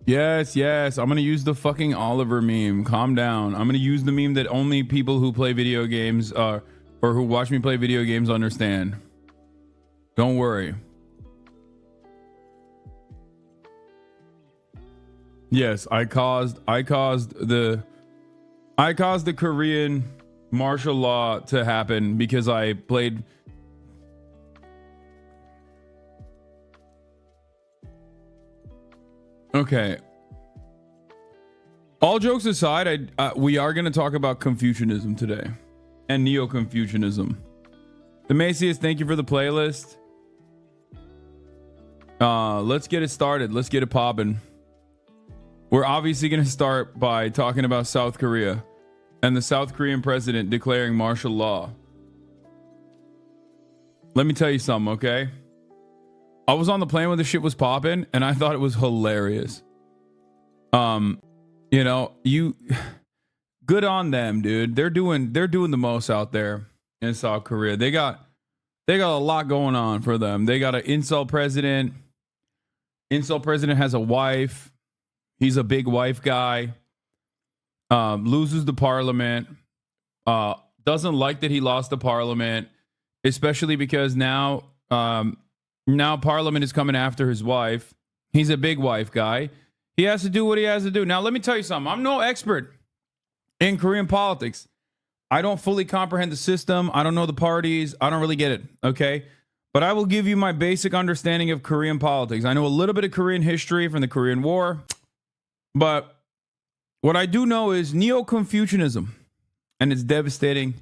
Yes, yes. I'm gonna use the fucking Oliver meme. Calm down. I'm gonna use the meme that only people who play video games or who watch me play video games understand. Don't worry. Yes, I caused the Korean martial law to happen because I played. Okay. All jokes aside, we are going to talk about Confucianism today and Neo-Confucianism. The Macius, thank you for the playlist. Let's get it started. Let's get it popping. We're obviously going to start by talking about South Korea and the South Korean president declaring martial law. Let me tell you something, okay? I was on the plane when the shit was popping, and I thought it was hilarious. You know, good on them, dude. They're doing the most out there in South Korea. They got a lot going on for them. They got an incel president. Incel president has a wife. He's a big wife guy. Loses the parliament. Doesn't like that he lost the parliament, especially because now parliament is coming after his wife. He's a big wife guy. He has to do what he has to do. Now, let me tell you something. I'm no expert in Korean politics. I don't fully comprehend the system. I don't know the parties. I don't really get it. Okay. But I will give you my basic understanding of Korean politics. I know a little bit of Korean history from the Korean War. But what I do know is Neo-Confucianism and its devastating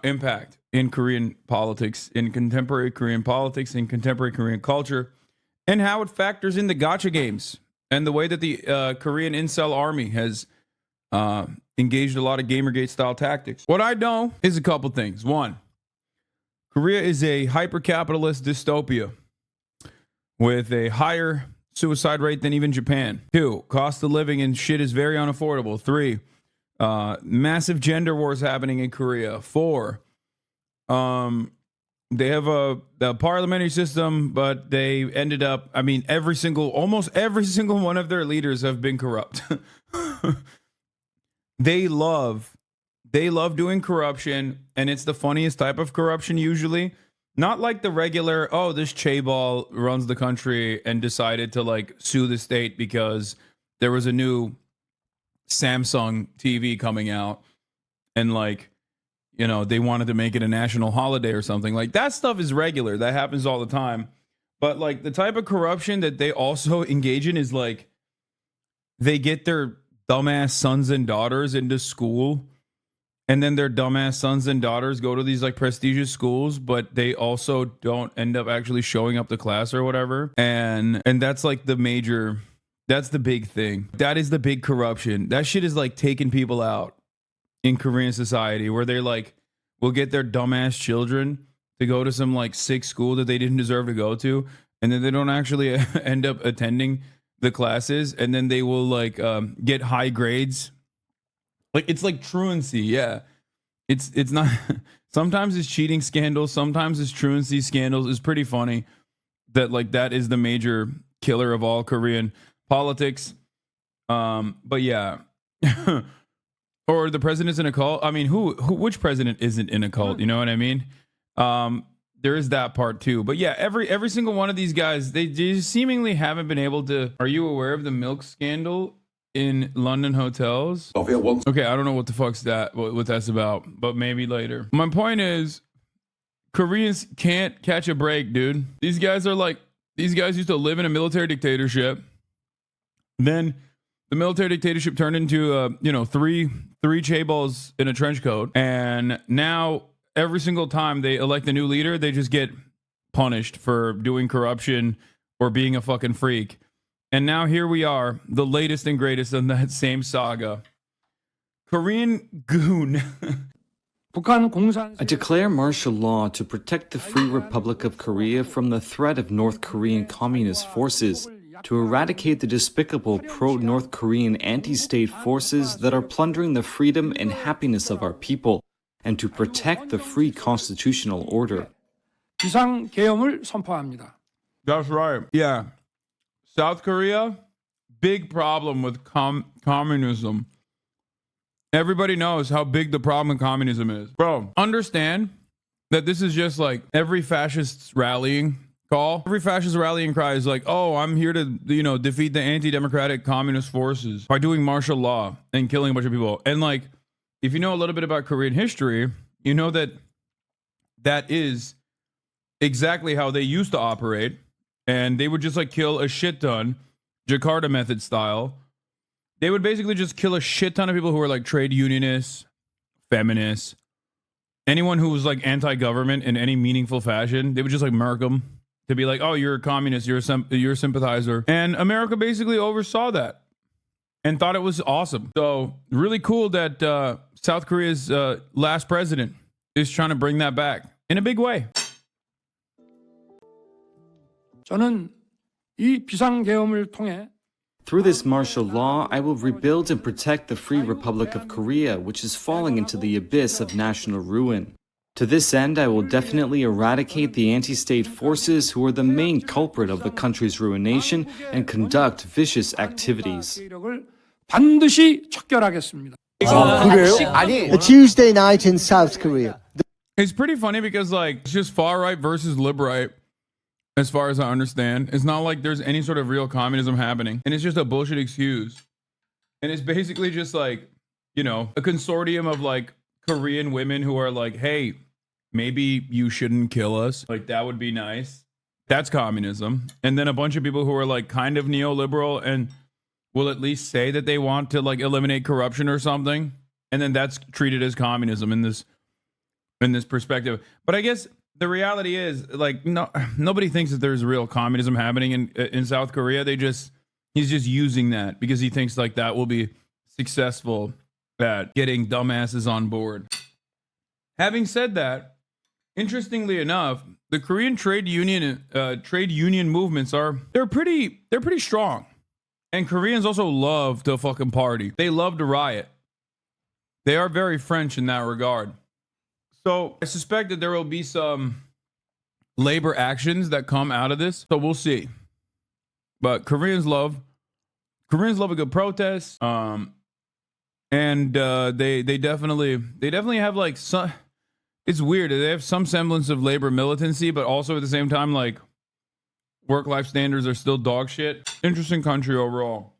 impact in Korean politics, in contemporary Korean politics, in contemporary Korean culture, and how it factors in the gacha games and the way that the Korean incel army has engaged a lot of Gamergate style tactics. What I know is a couple things. One, Korea is a hyper-capitalist dystopia with a higher suicide rate than even Japan. Two, cost of living and shit is very unaffordable. Three, massive gender wars happening in Korea. Four, they have the parliamentary system, but they ended up, I mean, almost every single one of their leaders have been corrupt. They love doing corruption, and it's the funniest type of corruption usually. Not like the regular, oh, this chaebol runs the country and decided to like sue the state because there was a new Samsung TV coming out and like, you know, they wanted to make it a national holiday or something. Like that stuff is regular. That happens all the time. But like the type of corruption that they also engage in is like they get their dumbass sons and daughters into school, and then their dumbass sons and daughters go to these like prestigious schools, but they also don't end up actually showing up to class or whatever. And that's like that's the big thing. That is the big corruption. That shit is like taking people out in Korean society, where they like will get their dumbass children to go to some like sick school that they didn't deserve to go to, and then they don't actually end up attending the classes, and then they will like get high grades. Like it's like truancy. Yeah, it's not. Sometimes it's cheating scandals, sometimes it's truancy scandals. It's pretty funny that like that is the major killer of all Korean politics. But yeah. Or the president's in a cult. I mean, which president isn't in a cult? You know what I mean? There is that part too. But yeah, every single one of these guys, they just seemingly haven't been able to. Are you aware of the milk scandal in London hotels? Okay, I don't know what the fuck's that, what that's about, but maybe later. My point is, Koreans can't catch a break, dude. These guys used to live in a military dictatorship. Then the military dictatorship turned into three chaebols in a trench coat, and now every single time they elect a new leader, they just get punished for doing corruption or being a fucking freak. And now here we are, the latest and greatest in that same saga. Korean goon. I declare martial law to protect the Free Republic of Korea from the threat of North Korean communist forces, to eradicate the despicable pro-North Korean anti-state forces that are plundering the freedom and happiness of our people, and to protect the free constitutional order. 비상계엄을 선포합니다. That's right. Yeah. South Korea, big problem with communism. Everybody knows how big the problem with communism is. Bro, understand that this is just like every fascist rallying call. Every fascist rallying cry is like, oh, I'm here to, defeat the anti-democratic communist forces by doing martial law and killing a bunch of people. And like, if you know a little bit about Korean history, you know that that is exactly how they used to operate. And they would just like kill a shit ton, Jakarta method style. They would basically just kill a shit ton of people who were like trade unionists, feminists, anyone who was like anti-government in any meaningful fashion. They would just like murk them to be like, oh, you're a communist, you're a sympathizer. And America basically oversaw that and thought it was awesome. So really cool that South Korea's last president is trying to bring that back in a big way. 저는 이 비상계엄을 통해 Through this martial law, I will rebuild and protect the Free Republic of Korea, which is falling into the abyss of national ruin. To this end, I will definitely eradicate the anti-state forces who are the main culprit of the country's ruination and conduct vicious activities. 반드시 척결하겠습니다. A Tuesday night in South Korea. It's pretty funny because like it's just far right versus lib right. As far as I understand, it's not like there's any sort of real communism happening. And it's just a bullshit excuse. And it's basically just like, a consortium of like Korean women who are like, hey, maybe you shouldn't kill us. Like, that would be nice. That's communism. And then a bunch of people who are like kind of neoliberal and will at least say that they want to like eliminate corruption or something. And then that's treated as communism in this perspective. But I guess the reality is, like, nobody thinks that there's real communism happening in South Korea. He's just using that because he thinks like that will be successful at getting dumbasses on board. Having said that, interestingly enough, the Korean trade union movements they're pretty strong, and Koreans also love to fucking party. They love to riot. They are very French in that regard. So I suspect that there will be some labor actions that come out of this. So we'll see. But Koreans love a good protest. And they definitely have like some. It's weird. They have some semblance of labor militancy, but also at the same time, like work-life standards are still dog shit. Interesting country overall.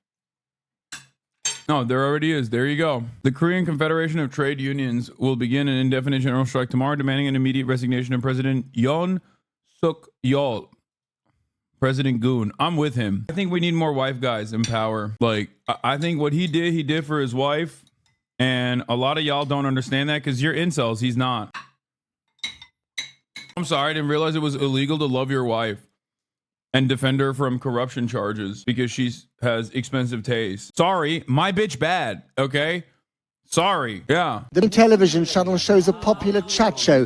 No, there already is. There you go. The Korean Confederation of Trade Unions will begin an indefinite general strike tomorrow, demanding an immediate resignation of President Yoon Suk-yeol. President Goon. I'm with him. I think we need more wife guys in power. Like, I think what he did for his wife. And a lot of y'all don't understand that because you're incels. He's not. I'm sorry. I didn't realize it was illegal to love your wife and defend her from corruption charges because she has expensive taste. Sorry, my bitch bad, okay? Sorry, yeah. The television channel shows a popular chat show.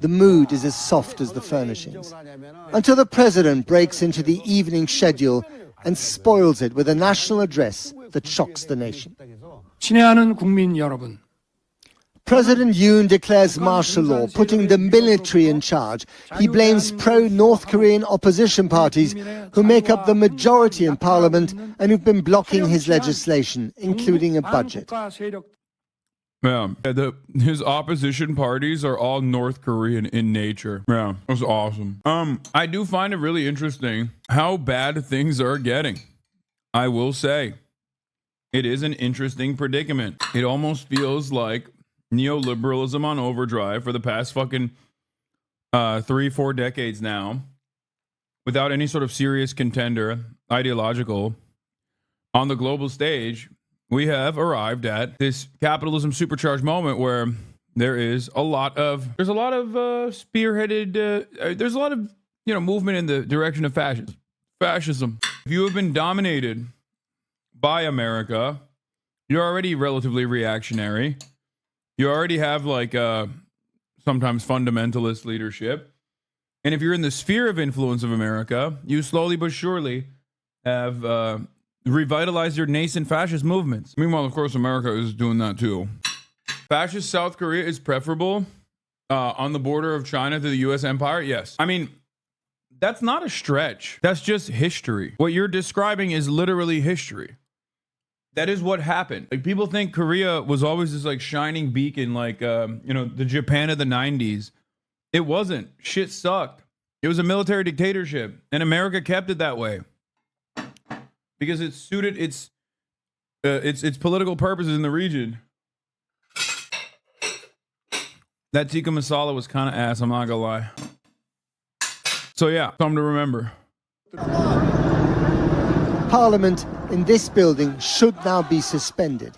The mood is as soft as the furnishings. Until the president breaks into the evening schedule and spoils it with a national address that shocks the nation. 친애하는 국민 여러분. President Yoon declares martial law, putting the military in charge. He blames pro-North Korean opposition parties who make up the majority in parliament and who've been blocking his legislation, including a budget. Yeah, his opposition parties are all North Korean in nature. Yeah, that's awesome. I do find it really interesting how bad things are getting. I will say, it is an interesting predicament. It almost feels like neoliberalism on overdrive for the past fucking 3-4 decades now, without any sort of serious contender, ideological, on the global stage. We have arrived at this capitalism supercharged moment where there's a lot of spearheaded, there's a lot of movement in the direction of fascism. If you have been dominated by America, you're already relatively reactionary. You already have like sometimes fundamentalist leadership. And if you're in the sphere of influence of America, you slowly but surely have revitalized your nascent fascist movements. Meanwhile, of course, America is doing that too. Fascist South Korea is preferable on the border of China to the U.S. empire? Yes. I mean, that's not a stretch. That's just history. What you're describing is literally history. That is what happened. Like, people think Korea was always this like shining beacon, like the Japan of the 90s. It wasn't. Shit sucked. It was a military dictatorship, and America kept it that way because it suited its political purposes in the region. That tikka masala was kind of ass, I'm not gonna lie. So yeah, something to remember. Parliament in this building should now be suspended.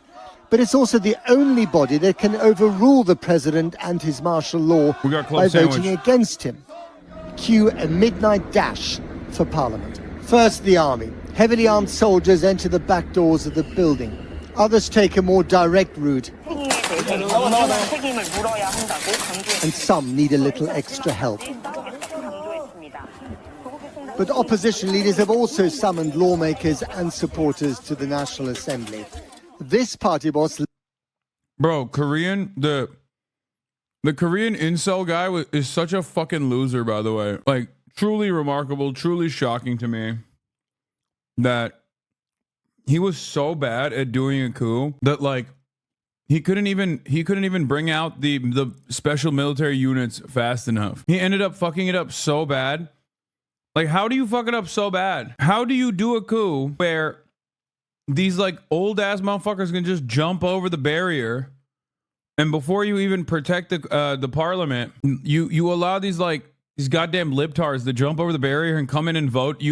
But it's also the only body that can overrule the president and his martial law by voting against him. Cue a midnight dash for Parliament. First, the army. Heavily armed soldiers enter the back doors of the building. Others take a more direct route. And some need a little extra help. But opposition leaders have also summoned lawmakers and supporters to the National Assembly. This party boss... Bro, the Korean incel guy is such a fucking loser, by the way. Like, truly remarkable, truly shocking to me that he was so bad at doing a coup that, like, he couldn't even bring out the special military units fast enough. He ended up fucking it up so bad. Like, how do you fuck it up so bad? How do you do a coup where these like old ass motherfuckers can just jump over the barrier, and before you even protect the parliament, you allow these goddamn libtards to jump over the barrier and come in and vote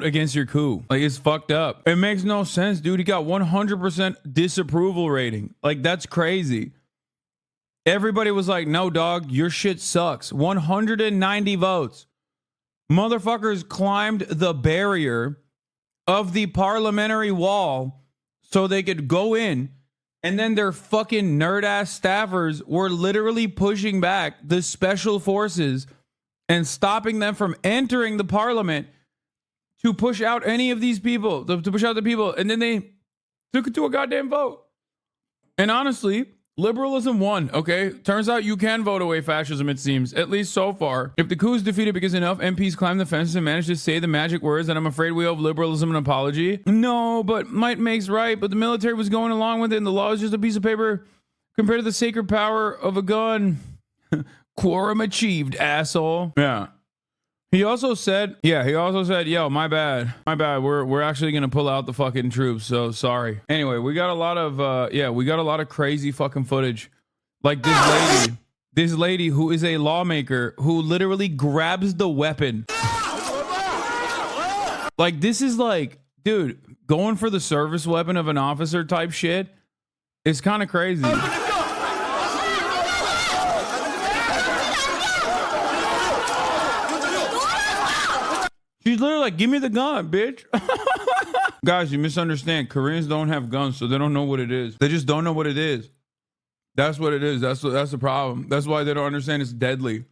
against your coup? Like, it's fucked up. It makes no sense, dude. He got 100% disapproval rating. Like, that's crazy. Everybody was like, no, dog, your shit sucks. 190 votes. Motherfuckers climbed the barrier of the parliamentary wall so they could go in, and then their fucking nerd ass staffers were literally pushing back the special forces and stopping them from entering the parliament to push out any of these people, to push out the people, and then they took it to a goddamn vote. And honestly, liberalism won, okay? Turns out you can vote away fascism, it seems, at least so far. If the coup is defeated because enough MPs climb the fences and manage to say the magic words, then I'm afraid we owe liberalism an apology. No, but might makes right, but the military was going along with it, and the law is just a piece of paper compared to the sacred power of a gun. Quorum achieved, asshole. Yeah. He also said, yo, my bad. We're actually going to pull out the fucking troops. So sorry. Anyway, we got a lot of crazy fucking footage. Like this lady who is a lawmaker who literally grabs the weapon. Like, this is like, dude, going for the service weapon of an officer type shit is kind of crazy. She's literally like, give me the gun, bitch. Guys, you misunderstand. Koreans don't have guns, so they don't know what it is. They just don't know what it is. That's what it is. That's the problem. That's why they don't understand it's deadly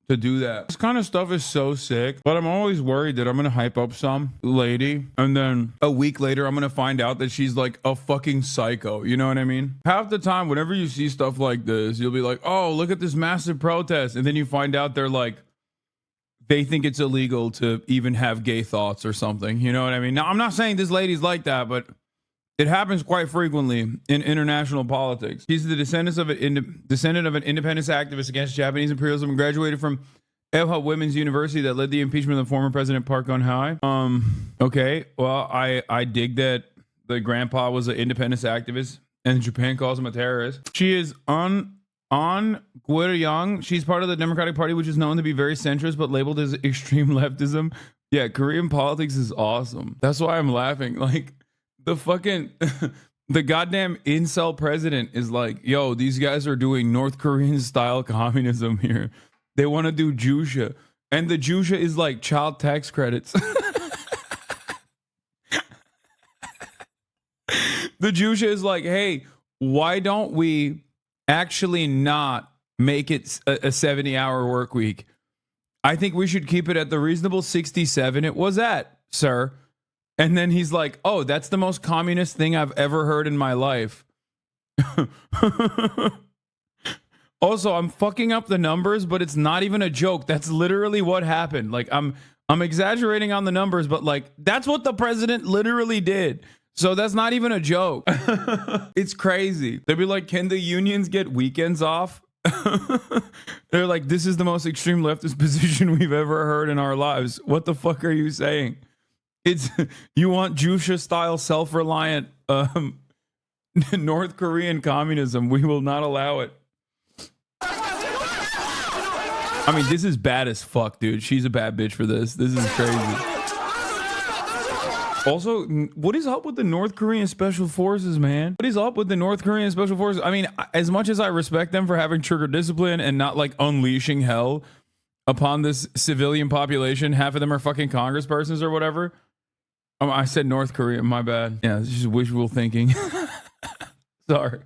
to do that. This kind of stuff is so sick, but I'm always worried that I'm going to hype up some lady, and then a week later, I'm going to find out that she's like a fucking psycho. You know what I mean? Half the time, whenever you see stuff like this, you'll be like, oh, look at this massive protest. And then you find out they think it's illegal to even have gay thoughts or something. You know what I mean? Now, I'm not saying this lady's like that, but it happens quite frequently in international politics. He's the descendant of an independence activist against Japanese imperialism and graduated from Elha Women's University that led the impeachment of the former President Park Geun-hye. Okay, well, I dig that the grandpa was an independence activist and Japan calls him a terrorist. She is On Gueryong. She's part of the Democratic Party, which is known to be very centrist, but labeled as extreme leftism. Yeah, Korean politics is awesome. That's why I'm laughing. Like, the fucking, the goddamn incel president is like, yo, these guys are doing North Korean style communism here. They want to do Jusha. And the Jusha is like child tax credits. The Jusha is like, hey, why don't we actually not make it a 70-hour work week? I think we should keep it at the reasonable 67 it was at, sir. And then he's like, oh, that's the most communist thing I've ever heard in my life. Also, I'm fucking up the numbers, but it's not even a joke. That's literally what happened. Like I'm exaggerating on the numbers, but like that's what the president literally did. So that's not even a joke. It's crazy. They'd be like, can the unions get weekends off? They're like, this is the most extreme leftist position we've ever heard in our lives. What the fuck are you saying? It's you want Jusha style self-reliant North Korean communism. We will not allow it. I mean, this is bad as fuck, dude. She's a bad bitch for this. This is crazy. Also, what is up with the North Korean Special Forces, man? What is up with the North Korean Special Forces? I mean, as much as I respect them for having trigger discipline and not like unleashing hell upon this civilian population, half of them are fucking congresspersons or whatever. I said North Korea, my bad. Yeah, it's just wishful thinking. Sorry.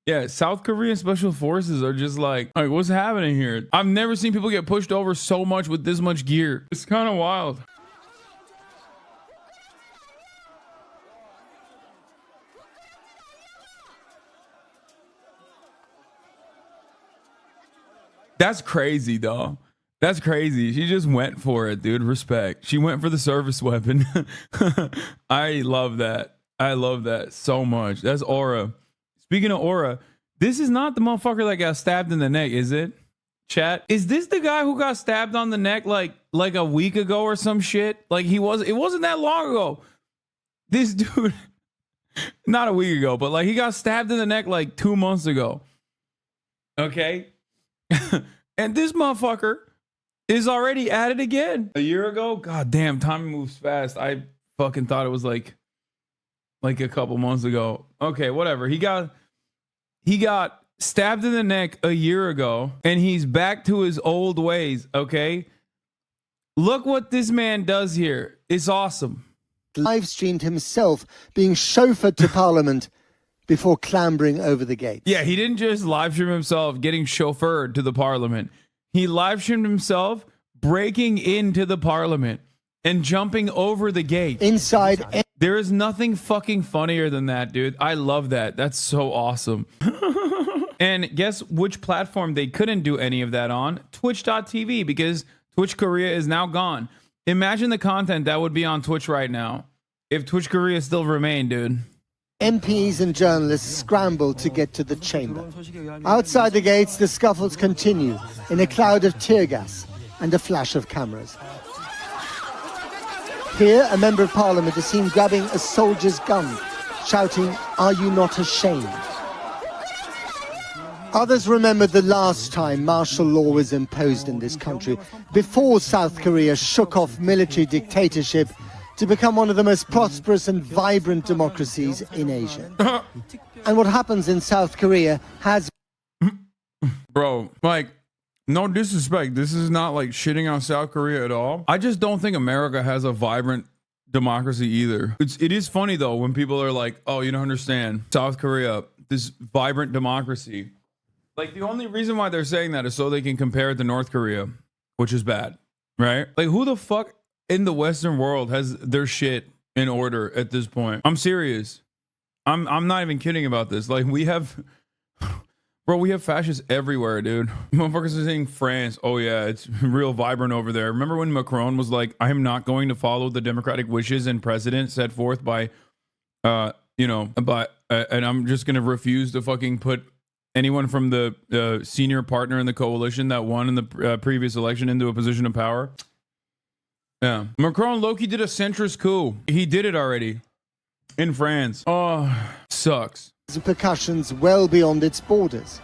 Yeah, South Korean Special Forces are just like, what's happening here? I've never seen people get pushed over so much with this much gear. It's kind of wild. That's crazy, though. That's crazy. She just went for it, dude. Respect. She went for the service weapon. I love that. I love that so much. That's aura. Speaking of aura, this is not the motherfucker that got stabbed in the neck, is it? Chat, is this the guy who got stabbed on the neck like a week ago or some shit? Like it wasn't that long ago. This dude, not a week ago, but like he got stabbed in the neck like 2 months ago. Okay. And this motherfucker is already at it again. A year ago? God damn, time moves fast. I fucking thought it was like a couple months ago. Okay, whatever. He got stabbed in the neck a year ago and he's back to his old ways, okay? Look what this man does here. It's awesome. Live streamed himself being chauffeured to Parliament before clambering over the gate. Yeah, he didn't just live stream himself getting chauffeured to the Parliament. He live streamed himself breaking into the Parliament and jumping over the gate. Inside. There is nothing fucking funnier than that, dude. I love that. That's so awesome. And guess which platform they couldn't do any of that on? Twitch.tv, because Twitch Korea is now gone. Imagine the content that would be on Twitch right now if Twitch Korea still remained, dude. MPs and journalists scrambled to get to the chamber. Outside the gates, the scuffles continue in a cloud of tear gas and a flash of cameras. Here, a member of parliament is seen grabbing a soldier's gun, shouting, "Are you not ashamed?" Others remember the last time martial law was imposed in this country, before South Korea shook off military dictatorship to become one of the most prosperous and vibrant democracies in Asia. And what happens in South Korea has... Bro, like, no disrespect. This is not like shitting on South Korea at all. I just don't think America has a vibrant democracy either. It is funny though when people are like, oh, you don't understand. South Korea, this vibrant democracy. Like the only reason why they're saying that is so they can compare it to North Korea, which is bad, right? Like who the fuck in the Western world has their shit in order at this point? I'm serious. I'm not even kidding about this. Like we have fascists everywhere, dude. Motherfuckers are saying France. Oh yeah, it's real vibrant over there. Remember when Macron was like, I am not going to follow the democratic wishes and precedent set forth by, and I'm just going to refuse to fucking put anyone from the senior partner in the coalition that won in the previous election into a position of power. Yeah. Macron Loki did a centrist coup. He did it already in France. Oh, sucks. Repercussions well beyond its borders.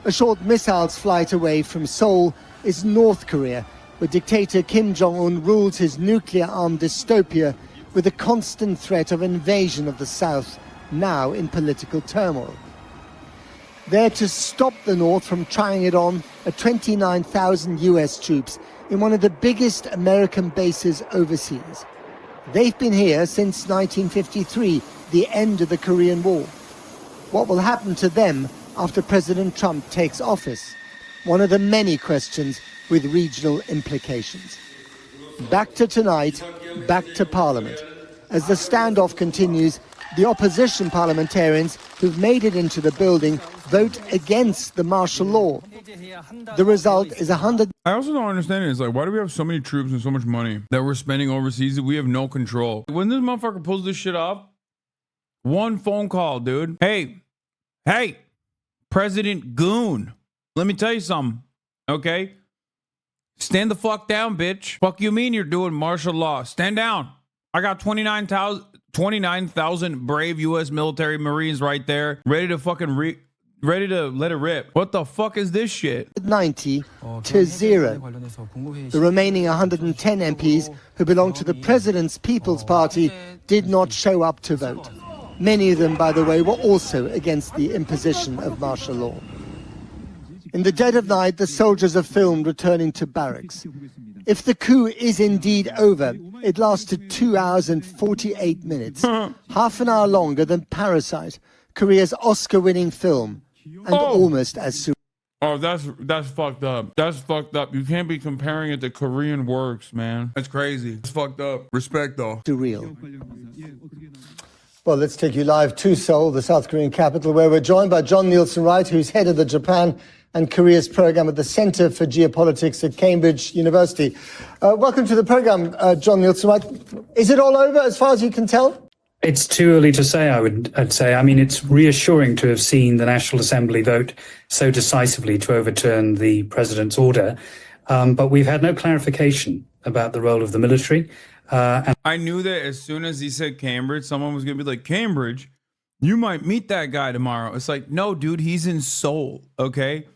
A short missile's flight away from Seoul is North Korea, where dictator Kim Jong-un rules his nuclear-armed dystopia with a constant threat of invasion of the South, now in political turmoil. There to stop the North from trying it on are 29,000 US troops in one of the biggest American bases overseas. They've been here since 1953, the end of the Korean War. What will happen to them after President Trump takes office? One of the many questions with regional implications. Back to tonight, back to Parliament. As the standoff continues, the opposition parliamentarians who've made it into the building vote against the martial law. The result is 100. I also don't understand it. It's like, why do we have so many troops and so much money that we're spending overseas that we have no control? When this motherfucker pulls this shit off, one phone call, dude. Hey, President Goon, let me tell you something, okay? Stand the fuck down, bitch. Fuck you mean you're doing martial law? Stand down. I got 29,000 brave U.S. military Marines right there, ready to fucking ready to let it rip. What the fuck is this shit? 90 to 0. The remaining 110 MPs who belong to the President's People's Party did not show up to vote. Many of them, by the way, were also against the imposition of martial law. In the dead of night, the soldiers are filmed returning to barracks. If the coup is indeed over, it lasted 2 hours and 48 minutes, half an hour longer than Parasite, Korea's Oscar-winning film, and almost as soon. Oh, that's fucked up. That's fucked up. You can't be comparing it to Korean works, man. That's crazy. It's fucked up. Respect, though. Surreal. Well, let's take you live to Seoul, the South Korean capital, where we're joined by John Nielsen-Wright, who's head of the Japan and Korea's program at the Center for Geopolitics at Cambridge University. Welcome to the program, John Nielsen-Wright. Is it all over as far as you can tell? It's too early to say, I'd say. I mean, it's reassuring to have seen the National Assembly vote so decisively to overturn the president's order. But we've had no clarification about the role of the military. And I knew that as soon as he said Cambridge, someone was going to be like, Cambridge, you might meet that guy tomorrow. It's like, no, dude, he's in Seoul, okay?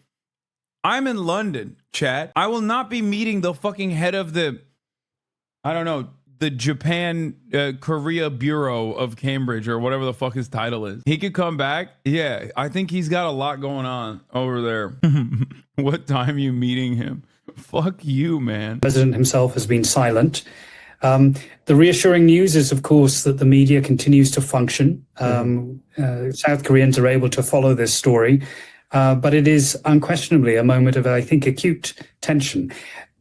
I'm in London, chat. I will not be meeting the fucking head of the, I don't know, the Japan Korea Bureau of Cambridge or whatever the fuck his title is. He could come back. Yeah, I think he's got a lot going on over there. What time you meeting him? Fuck you, man. the president himself has been silent. The reassuring news is, of course, that the media continues to function. South Koreans are able to follow this story, but it is unquestionably a moment of, I think, acute tension.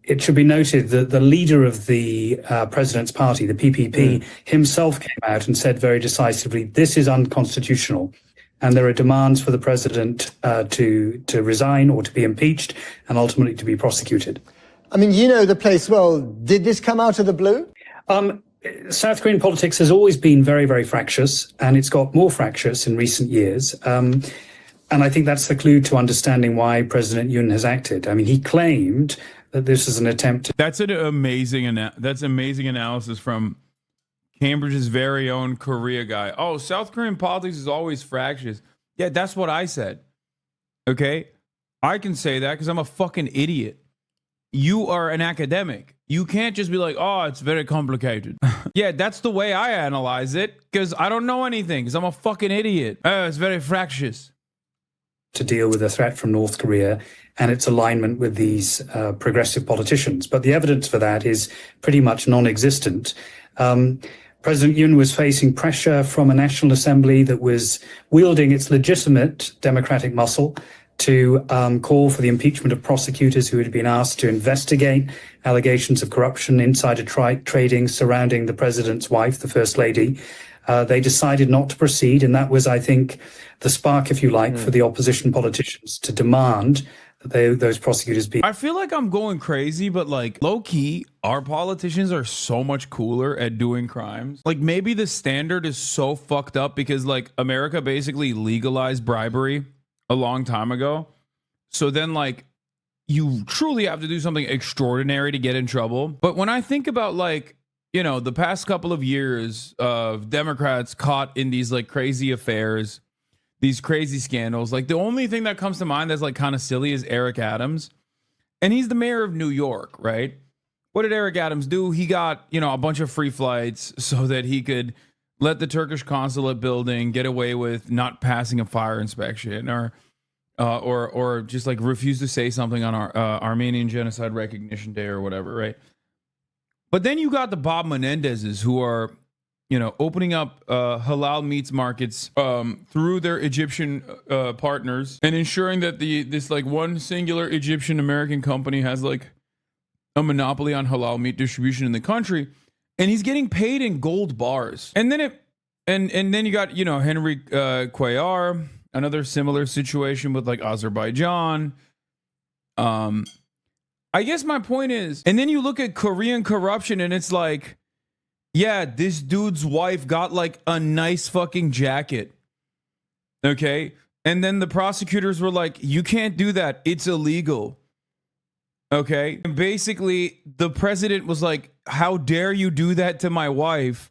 It should be noted that the leader of the president's party, the PPP, himself came out and said very decisively, this is unconstitutional. And there are demands for the president to resign or to be impeached and ultimately to be prosecuted. I mean, you know the place well. Did this come out of the blue? South Korean politics has always been very, very fractious, and it's got more fractious in recent years. And I think that's the clue to understanding why President Yoon has acted. I mean, he claimed that this is an attempt to... That's an amazing analysis from Cambridge's very own Korea guy. Oh, South Korean politics is always fractious. Yeah, that's what I said. Okay? I can say that because I'm a fucking idiot. You are an academic. You can't just be like, oh, it's very complicated. Yeah, that's the way I analyze it because I don't know anything because I'm a fucking idiot. Oh, it's very fractious. To deal with a threat from North Korea and its alignment with these progressive politicians. But the evidence for that is pretty much non-existent. President Yoon was facing pressure from a National Assembly that was wielding its legitimate democratic muscle to call for the impeachment of prosecutors who had been asked to investigate allegations of corruption, insider trading surrounding the president's wife, the First Lady. They decided not to proceed, and that was, I think, the spark, if you like, for the opposition politicians to demand that those prosecutors be... I feel like I'm going crazy, but like low-key, our politicians are so much cooler at doing crimes. Like maybe the standard is so fucked up because like America basically legalized bribery a long time ago. So then like you truly have to do something extraordinary to get in trouble. But when I think about like, you know, the past couple of years of Democrats caught in these like crazy affairs, these crazy scandals, like the only thing that comes to mind that's like kind of silly is Eric Adams. And he's the mayor of New York, right? What did Eric Adams do? He got, you know, a bunch of free flights so that he could let the Turkish consulate building get away with not passing a fire inspection or just like refuse to say something on our Armenian Genocide Recognition Day or whatever, right? But then you got the Bob Menendezes who are, you know, opening up halal meats markets through their Egyptian partners and ensuring that this like one singular Egyptian American company has like a monopoly on halal meat distribution in the country. And he's getting paid in gold bars. And then and then you got, Henry Cuellar, another similar situation with like Azerbaijan. I guess my point is, and then you look at Korean corruption and it's like, yeah, this dude's wife got like a nice fucking jacket. Okay. And then the prosecutors were like, you can't do that. It's illegal. Okay. And basically, the president was like, how dare you do that to my wife?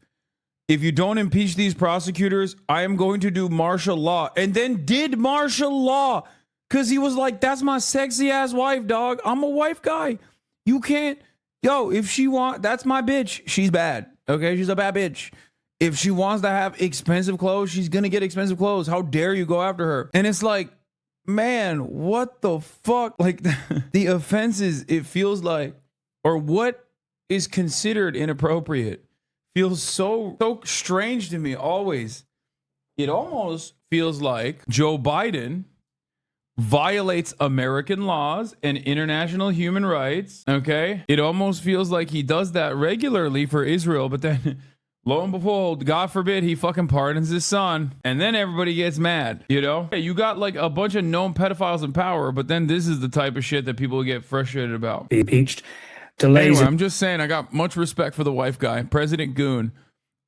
If you don't impeach these prosecutors, I am going to do martial law. And then did martial law. Because he was like, that's my sexy ass wife, dog. I'm a wife guy. You can't. Yo, if she that's my bitch. She's bad. Okay, she's a bad bitch. If she wants to have expensive clothes, she's going to get expensive clothes. How dare you go after her? And it's like, man, what the fuck? Like, the offenses, it feels like, or what is considered inappropriate feels so strange to me always. It almost feels like Joe Biden violates American laws and international human rights. Okay. It almost feels like he does that regularly for Israel, but then lo and behold, God forbid, he fucking pardons his son. And then everybody gets mad, You got like a bunch of known pedophiles in power, but then this is the type of shit that people get frustrated about. Be impeached. Delays. Anyway, I'm just saying, I got much respect for the wife guy, President Goon.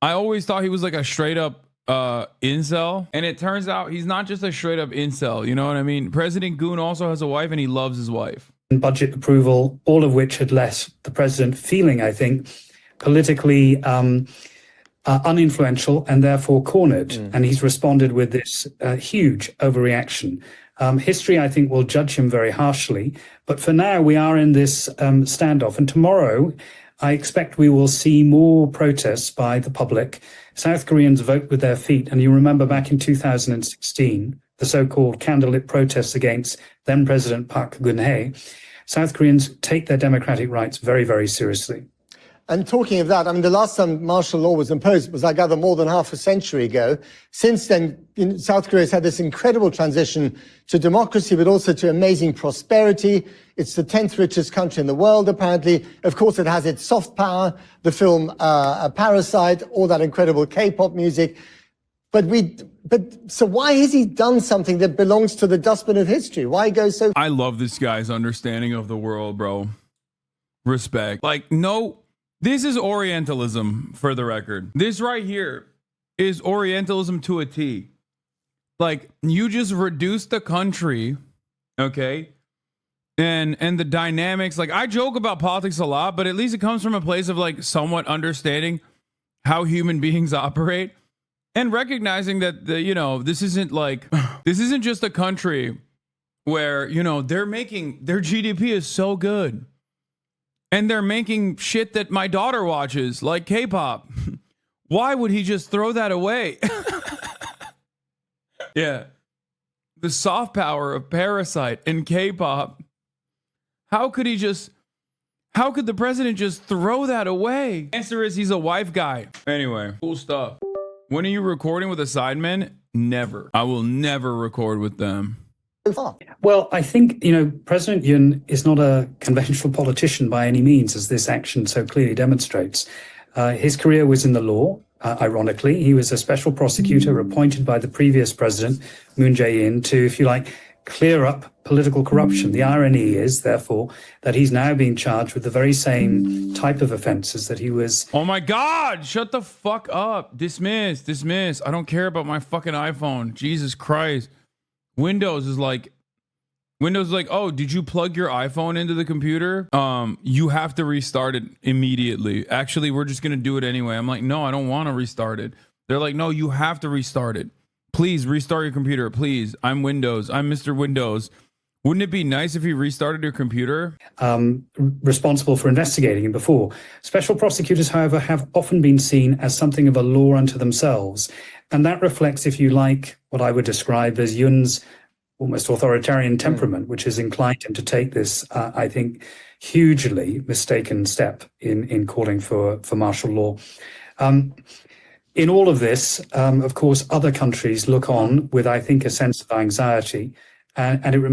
I always thought he was like a straight up incel, and it turns out he's not just a straight up incel. You know what I mean? President Goon also has a wife, and he loves his wife. Budget approval, all of which had left the president feeling, I think, politically uninfluential and therefore cornered. And he's responded with this huge overreaction. History, I think, will judge him very harshly. But for now, we are in this standoff. And tomorrow, I expect we will see more protests by the public. South Koreans vote with their feet. And you remember back in 2016, the so-called candlelit protests against then President Park Geun-hye. South Koreans take their democratic rights very, very seriously. And talking of that, I mean, the last time martial law was imposed was, I gather, more than half a century ago. Since then, South Korea has had this incredible transition to democracy, but also to amazing prosperity. It's the 10th richest country in the world, apparently. Of course, it has its soft power, the film Parasite, all that incredible K-pop music. So why has he done something that belongs to the dustbin of history? Why go so... I love this guy's understanding of the world, bro. Respect. Like, no... This is Orientalism, for the record. This right here is Orientalism to a T. Like, you just reduce the country, okay? And the dynamics. Like, I joke about politics a lot, but at least it comes from a place of, like, somewhat understanding how human beings operate. And recognizing that, this isn't like... This isn't just a country where, their GDP is so good. And they're making shit that my daughter watches, like K-pop. Why would he just throw that away? Yeah. The soft power of Parasite and K-pop. How could the president just throw that away? Answer is he's a wife guy. Anyway, cool stuff. When are you recording with a sideman? Never. I will never record with them. Well, I think, President Yoon is not a conventional politician by any means, as this action so clearly demonstrates. His career was in the law, ironically. He was a special prosecutor appointed by the previous president, Moon Jae-in, to, if you like, clear up political corruption. The irony is, therefore, that he's now being charged with the very same type of offenses that he was... Oh my God, shut the fuck up. Dismiss. I don't care about my fucking iPhone. Jesus Christ. Windows is like, oh, did you plug your iPhone into the computer? You have to restart it immediately. Actually, we're just going to do it anyway. I'm like, no, I don't want to restart it. They're like, no, you have to restart it. Please restart your computer. Please. I'm Windows. I'm Mr. Windows. Wouldn't it be nice if you restarted your computer? Responsible for investigating him before. Special prosecutors, however, have often been seen as something of a law unto themselves. And that reflects, if you like, what I would describe as Yoon's almost authoritarian temperament, which has inclined him to take this, I think, hugely mistaken step in calling for martial law. In all of this, of course, other countries look on with, I think, a sense of anxiety, and it remains